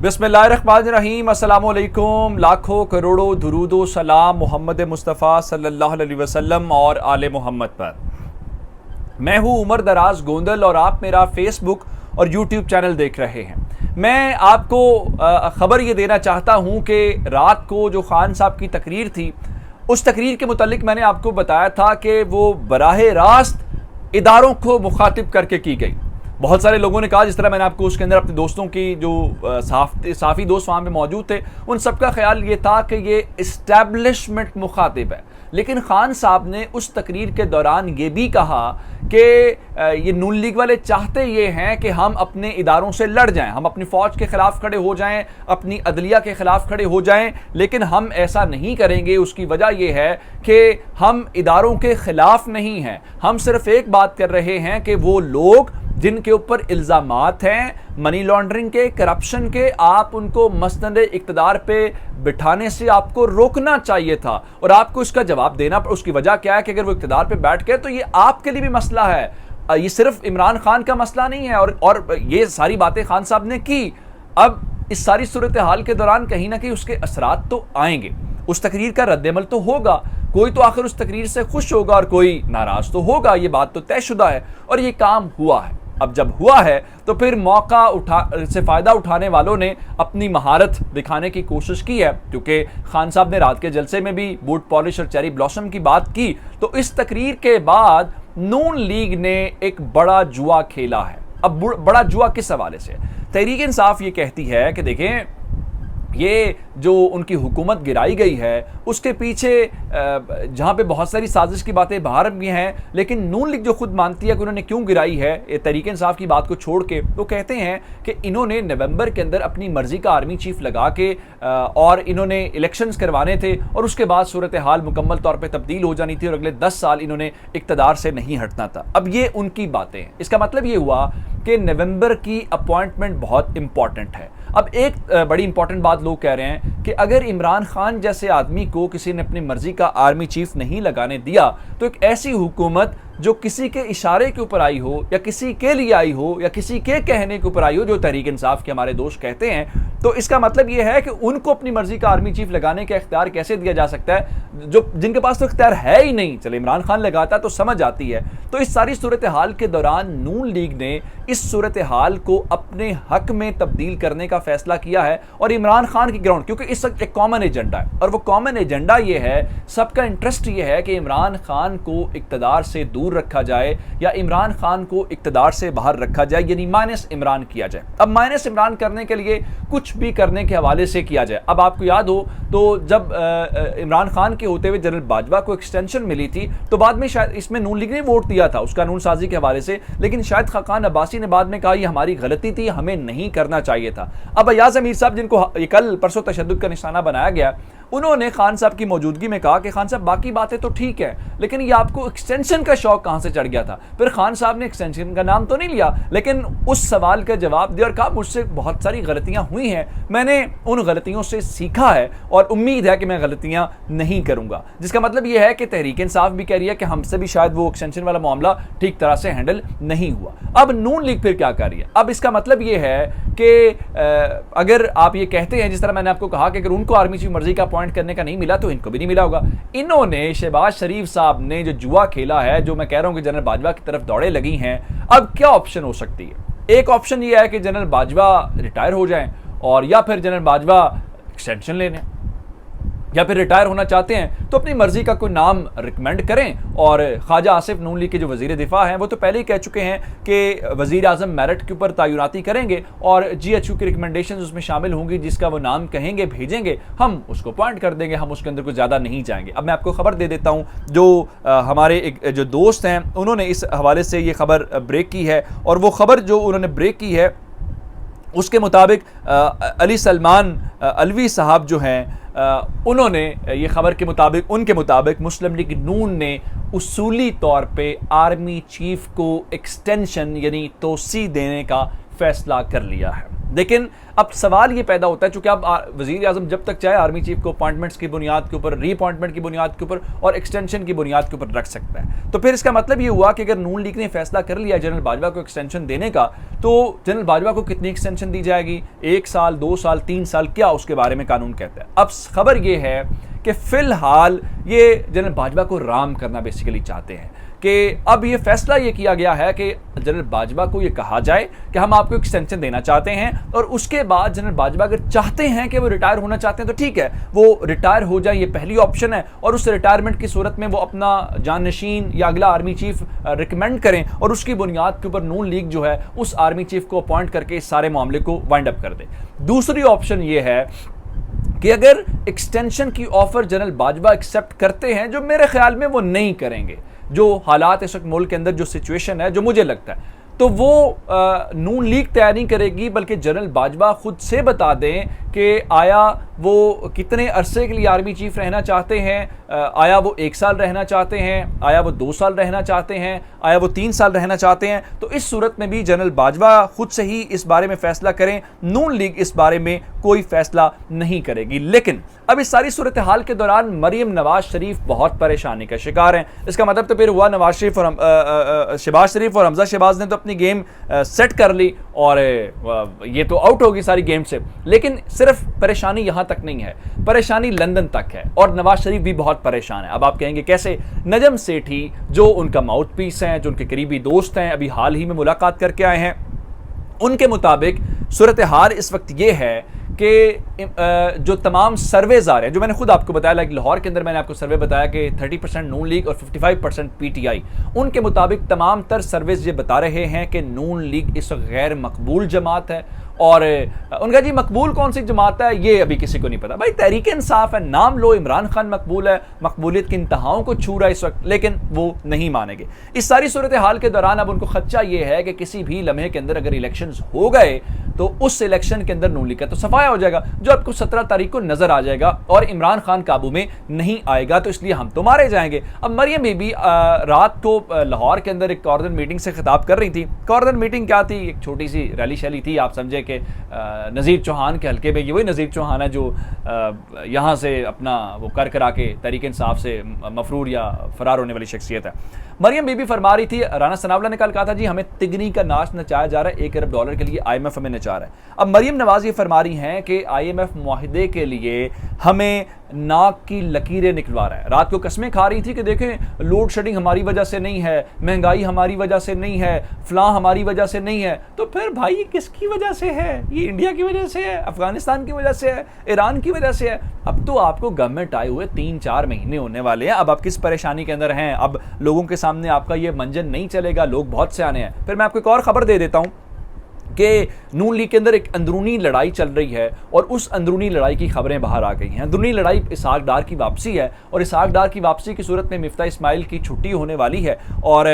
बिस्मिल्लाहिर्रहमानिर्रहीम, अस्सलामु अलैकुम। लाखों करोड़ों दुरूदो सलाम मोहम्मद मुस्तफ़ा सल्लल्लाहु अलैहि वसल्लम और आले मोहम्मद पर। मैं हूँ उमर दराज गोंदल और आप मेरा फेसबुक और यूट्यूब चैनल देख रहे हैं। मैं आपको ख़बर ये देना चाहता हूँ कि रात को जो खान साहब की तकरीर थी, उस तकरीर के मुतालिक मैंने आपको बताया था कि वो बराह रास्त इदारों को मुखातिब करके की गई। बहुत सारे लोगों ने कहा, जिस तरह मैंने आपको उसके अंदर अपने दोस्तों की जो साफ़ी दोस्त वहाँ पे मौजूद थे, उन सबका ख्याल ये था कि ये इस्टेब्लिशमेंट मुखातिब है। लेकिन खान साहब ने उस तकरीर के दौरान ये भी कहा कि ये नून लीग वाले चाहते ये हैं कि हम अपने इदारों से लड़ जाएं, हम अपनी फ़ौज के ख़िलाफ़ खड़े हो जाएं, अपनी अदलिया के ख़िलाफ़ खड़े हो जाएं, लेकिन हम ऐसा नहीं करेंगे। उसकी वजह यह है कि हम इदारों के ख़िलाफ़ नहीं हैं, हम सिर्फ़ एक बात कर रहे हैं कि वो लोग जिनके ऊपर इल्ज़ामात हैं मनी लॉन्ड्रिंग के, करप्शन के, आप उनको मसनद इक़्तिदार पे बिठाने से आपको रोकना चाहिए था और आपको इसका जवाब देना। उसकी वजह क्या है कि अगर वो इक़्तिदार पे बैठ गए तो ये आपके लिए भी मसला है, ये सिर्फ इमरान खान का मसला नहीं है। और ये सारी बातें खान साहब ने की। अब इस सारी सूरत हाल के दौरान कहीं ना कहीं उसके असरात तो आएंगे, उस तकरीर का रद्द-ए-अमल तो होगा, कोई तो आखिर उस तकरीर से खुश होगा और कोई नाराज तो होगा, ये बात तो तयशुदा है और ये काम हुआ है। अब जब हुआ है तो फिर मौका से फ़ायदा उठाने वालों ने अपनी महारत दिखाने की कोशिश की है, क्योंकि खान साहब ने रात के जलसे में भी बूट पॉलिश और चेरी ब्लॉसम की बात की। तो इस तकरीर के बाद नून लीग ने एक बड़ा जुआ खेला है। अब बड़ा जुआ किस हवाले से? तहरीक इंसाफ ये कहती है कि देखें, ये जो उनकी हुकूमत गिराई गई है उसके पीछे जहाँ पे बहुत सारी साजिश की बातें बाहर भी हैं, लेकिन नून लीग जो खुद मानती है कि उन्होंने क्यों गिराई है, ये तहरीक इंसाफ की बात को छोड़ के, तो कहते हैं कि इन्होंने नवंबर के अंदर अपनी मर्जी का आर्मी चीफ लगा के और इन्होंने इलेक्शंस करवाने थे और उसके बाद सूरत हाल मुकम्मल तौर पर तब्दील हो जानी थी और अगले 10 साल इन्होंने इक़्तिदार से नहीं हटना था। अब ये उनकी बातें हैं। इसका मतलब ये हुआ कि नवंबर की अपॉइंटमेंट बहुत इंपॉर्टेंट है। अब एक बड़ी इंपॉर्टेंट बात लोग कह रहे हैं कि अगर इमरान खान जैसे आदमी को किसी ने अपनी मर्जी का आर्मी चीफ नहीं लगाने दिया तो एक ऐसी हुकूमत जो किसी के इशारे के ऊपर आई हो या किसी के लिए आई हो या किसी के कहने के ऊपर आई हो, जो तहरीक इंसाफ के हमारे दोस्त कहते हैं, तो इसका मतलब यह है कि उनको अपनी मर्जी का आर्मी चीफ लगाने का इख्तियार कैसे दिया जा सकता है जो जिनके पास तो इख्तियार है ही नहीं। चले इमरान खान लगाता तो समझ आती है। तो इस सारी सूरत हाल के दौरान नून लीग ने इस सूरत हाल को अपने हक में तब्दील करने का फैसला किया है और इमरान खान की ग्राउंड, क्योंकि इस वक्त एक कॉमन एजेंडा है और वो कॉमन एजेंडा ये है, सबका इंटरेस्ट ये है कि इमरान खान को इक़्तिदार से दूर रखा जाए या इमरान खान को इक़्तिदार से बाहर रखा जाए, यानी माइनस इमरान किया जाए। अब माइनस इमरान करने के लिए कुछ भी करने के हवाले से किया जाए। अब आपको याद हो तो जब इमरान खान के होते हुए जनरल बाजवा को एक्सटेंशन मिली थी तो बाद में शायद इसमें नून लीग ने वोट दिया था उस कानून साजी के हवाले से, लेकिन शायद खाकान अब्बासी ने बाद में कहा ये हमारी गलती थी, हमें नहीं करना चाहिए था। अब अयाज अमीर साहब, जिनको कल परसों तशद्दुद का निशाना बनाया गया, उन्होंने खान साहब की मौजूदगी में कहा कि खान साहब बाकी बातें तो ठीक है, लेकिन ये आपको एक्सटेंशन का शौक कहां से चढ़ गया था? फिर खान साहब ने एक्सटेंशन का नाम तो नहीं लिया, लेकिन उस सवाल का जवाब दिया और कहा मुझसे बहुत सारी गलतियां हुई हैं, मैंने उन गलतियों से सीखा है और उम्मीद है कि मैं गलतियां नहीं करूंगा। जिसका मतलब यह है कि तहरीक इंसाफ भी कह रही है कि हमसे भी शायद वो एक्सटेंशन वाला मामला ठीक तरह से हैंडल नहीं हुआ। अब नून लीग फिर क्या कर रही है? अब इसका मतलब यह है कि अगर आप ये कहते हैं, जिस तरह मैंने आपको कहा कि अगर उनको आर्मी चीफ मर्जी का अपॉइंट करने का नहीं मिला तो इनको भी नहीं मिला होगा। इन्होंने शहबाज शरीफ साहब ने जो जुआ खेला है, जो मैं कह रहा हूं कि जनरल बाजवा की तरफ दौड़े लगी हैं, अब क्या ऑप्शन हो सकती है? एक ऑप्शन ये है कि जनरल बाजवा रिटायर हो जाएं और या फिर जनरल बाजवा एक्सटेंशन ले लें, या फिर रिटायर होना चाहते हैं तो अपनी मर्जी का कोई नाम रिकमेंड करें। और ख्वाजा आसिफ नून लीग के जो वजीर दिफा हैं वो तो पहले ही कह चुके हैं कि वजीर आजम मेरिट के ऊपर तैनाती करेंगे और GHQ की रिकमेंडेशन उसमें शामिल होंगी, जिसका वो नाम कहेंगे भेजेंगे, हम उसको पॉइंट कर देंगे, हम उसके अंदर कुछ ज़्यादा नहीं जाएंगे। अब मैं आपको खबर दे देता हूँ, जो हमारे एक जो दोस्त हैं उन्होंने इस हवाले से ये खबर ब्रेक की है और वो खबर जो उन्होंने ब्रेक की है उसके मुताबिक अली सलमान अलवी साहब जो हैं उन्होंने ये खबर के मुताबिक, उनके मुताबिक मुस्लिम लीग नून ने उसूली तौर पे आर्मी चीफ को एक्सटेंशन यानी तोसी देने का फैसला कर लिया है। लेकिन अब सवाल ये पैदा होता है, चूंकि अब वजीर आजम जब तक चाहे आर्मी चीफ को अपॉइंटमेंट्स की बुनियाद के ऊपर, रीअपॉइंटमेंट की बुनियाद के ऊपर और एक्सटेंशन की बुनियाद के ऊपर रख सकता है। तो फिर इसका मतलब ये हुआ कि अगर नून लीग ने फैसला कर लिया जनरल बाजवा को एक्सटेंशन देने का, तो जनरल बाजवा को कितनी एक्सटेंशन दी जाएगी, 1 साल, 2 साल, 3 साल, क्या उसके बारे में कानून कहता है। अब खबर ये है कि फिलहाल ये जनरल बाजवा को राम करना बेसिकली चाहते हैं कि अब ये फैसला ये किया गया है कि जनरल बाजवा को ये कहा जाए कि हम आपको एक्सटेंशन देना चाहते हैं, और उसके बाद जनरल बाजवा अगर चाहते हैं कि वो रिटायर होना चाहते हैं तो ठीक है, वो रिटायर हो जाए, ये पहली ऑप्शन है। और उस रिटायरमेंट की सूरत में वो अपना जाननशीन या अगला आर्मी चीफ रिकमेंड करें और उसकी बुनियाद के ऊपर नून लीग जो है उस आर्मी चीफ को अपॉइंट करके इस सारे मामले को वाइंड अप कर दे। दूसरी ऑप्शन ये है कि अगर एक्सटेंशन की ऑफर जनरल बाजवा एक्सेप्ट करते हैं, जो मेरे ख्याल में वो नहीं करेंगे, जो हालात इस वक्त मुल्क के अंदर जो सिचुएशन है, जो मुझे लगता है, तो वो नून लीग तैयार नहीं करेगी, बल्कि जनरल बाजवा खुद से बता दें कि आया वो कितने अरसे के लिए आर्मी चीफ रहना चाहते हैं, आया वो 1 साल रहना चाहते हैं, आया वो 2 साल रहना चाहते हैं, आया वो 3 साल रहना चाहते हैं। तो इस सूरत में भी जनरल बाजवा खुद से ही इस बारे में फैसला करें, नून लीग इस बारे में कोई फैसला नहीं करेगी। लेकिन अब इस सारी सूरत हाल के दौरान मरियम नवाज शरीफ बहुत परेशानी का शिकार हैं। इसका मतलब तो फिर हुआ नवाज शरीफ और शहबाज शरीफ और हमजा शहबाज ने तो अपनी गेम सेट कर ली और ये तो आउट होगी सारी गेम से। लेकिन सिर्फ परेशानी यहां तक नहीं है, परेशानी लंदन तक है और नवाज शरीफ भी बहुत परेशान है। अब आप कहेंगे कैसे? नजम सेठी जो उनका माउथ पीस हैं, जो उनके करीबी दोस्त हैं, अभी हाल ही में मुलाकात करके आए हैं, उनके मुताबिक सूरत हाल इस वक्त ये है कि जो तमाम सर्वेज आ रहे हैं, जो मैंने खुद आपको बताया, लाइक लाहौर के अंदर मैंने आपको सर्वे बताया कि 30% नून लीग और 55% पीटीआई, उनके मुताबिक तमाम तर सर्वेज ये बता रहे हैं कि नून लीग इस वक्त गैर मकबूल जमात है। और उनका जी मकबूल कौन सी जमात है ये अभी किसी को नहीं पता। भाई तहरीक इंसाफ है, नाम लो, इमरान खान मकबूल है, मकबूलियत की इंतहाओं को छू रहा है इस वक्त, लेकिन वो नहीं मानेंगे। इस सारी सूरत हाल के दौरान अब उनको खदशा ये है कि किसी भी लम्हे के अंदर अगर इलेक्शंस हो गए तो उस इलेक्शन के अंदर नून लीग का तो सफाया हो जाएगा, जो आपको 17 तारीख को नजर आ जाएगा, और इमरान खान काबू में नहीं आएगा, तो इसलिए हम तो मारे जाएंगे। अब मरियम बीबी रात को लाहौर के अंदर एक कॉर्नर मीटिंग से खिताब कर रही थी। कॉर्नर मीटिंग क्या थी? एक छोटी सी रैली शैली थी, आप समझे कि नज़ीर चौहान के हल्के में, ये वही नज़ीर चौहान है जो यहाँ से अपना वो कर करा के तहरीक इंसाफ से मफरूर या फरार होने वाली शख्सियत है। मरियम बीबी फरमा रही थी, राना सनावला ने कल कहा था जी हमें तिगनी का नाच नचाया जा रहा है, $1 अरब के लिए IMF हमें नचा रहा है। अब मरियम नवाज ये फरमा रही हैं कि IMF मुआहिदे के लिए हमें नाक की लकीरें निकलवा रहा है। रात को कस्में खा रही थी कि देखें लोड शेडिंग हमारी वजह से नहीं है, महंगाई हमारी वजह से नहीं है, फलां हमारी वजह से नहीं है। तो फिर भाई ये किसकी वजह से है? ये इंडिया की वजह से है, अफगानिस्तान की वजह से है, ईरान की वजह से है। अब तो आपको गवर्नमेंट आए हुए 3-4 महीने होने वाले हैं, अब आप किस परेशानी के अंदर हैं? अब लोगों के सामने आपका ये मंजन नहीं चलेगा, लोग बहुत से आने हैं। फिर मैं आपको एक और खबर दे देता हूं कि नून लीग के अंदर एक अंदरूनी लड़ाई चल रही है और उस अंदरूनी लड़ाई की खबरें बाहर आ गई हैं। अंदरूनी लड़ाई इसहाक डार की वापसी है और इसहाक डार की वापसी की सूरत में मिफ्ता इस्माइल की छुट्टी होने वाली है। और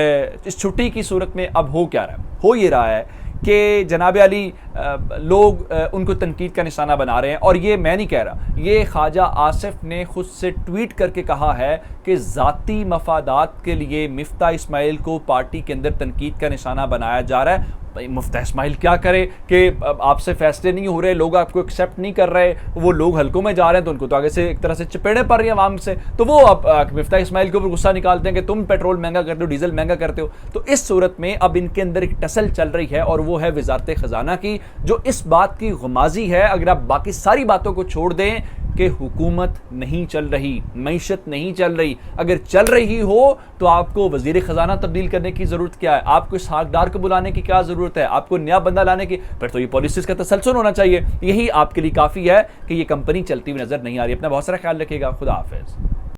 इस छुट्टी की सूरत में अब हो क्या रहा है? हो ये रहा है कि जनाब अली लोग उनको तनकीद का निशाना बना रहे हैं। और ये मैं नहीं कह रहा, ये ख्वाजा आसिफ ने खुद से ट्वीट करके कहा है कि ज़ाती मफादात के लिए मिफ्ता इस्माइल को पार्टी के अंदर तनकीद का निशाना बनाया जा रहा है। मुफ्ता इस्माइल क्या करे कि आपसे फैसले नहीं हो रहे, लोग आपको एक्सेप्ट नहीं कर रहे, वो लोग हल्कों में जा रहे हैं तो उनको तो आगे से एक तरह से चपेड़े पड़ रही हैं आवाम से, तो वो अब मिफ्ता इस्माइल के ऊपर गुस्सा निकालते हैं कि तुम पेट्रोल महंगा करते हो, डीजल महंगा करते हो। तो इस सूरत में अब इनके अंदर एक टसल चल रही है और वो है वजारत खजाना की, जो इस बात की गुमाजी है, अगर आप बाकी सारी बातों को छोड़ दें, कि हुकूमत नहीं चल रही, मईशत नहीं चल रही। अगर चल रही हो तो आपको वजीर खजाना तब्दील करने की जरूरत क्या है? आपको इस हकदार को बुलाने की क्या जरूरत है? आपको नया बंदा लाने की? फिर तो ये पॉलिसीज का तसलसल होना चाहिए। यही आपके लिए काफी है कि ये कंपनी चलती हुई नजर नहीं आ रही। अपना बहुत सारा ख्याल रखिएगा। खुदा हाफिज।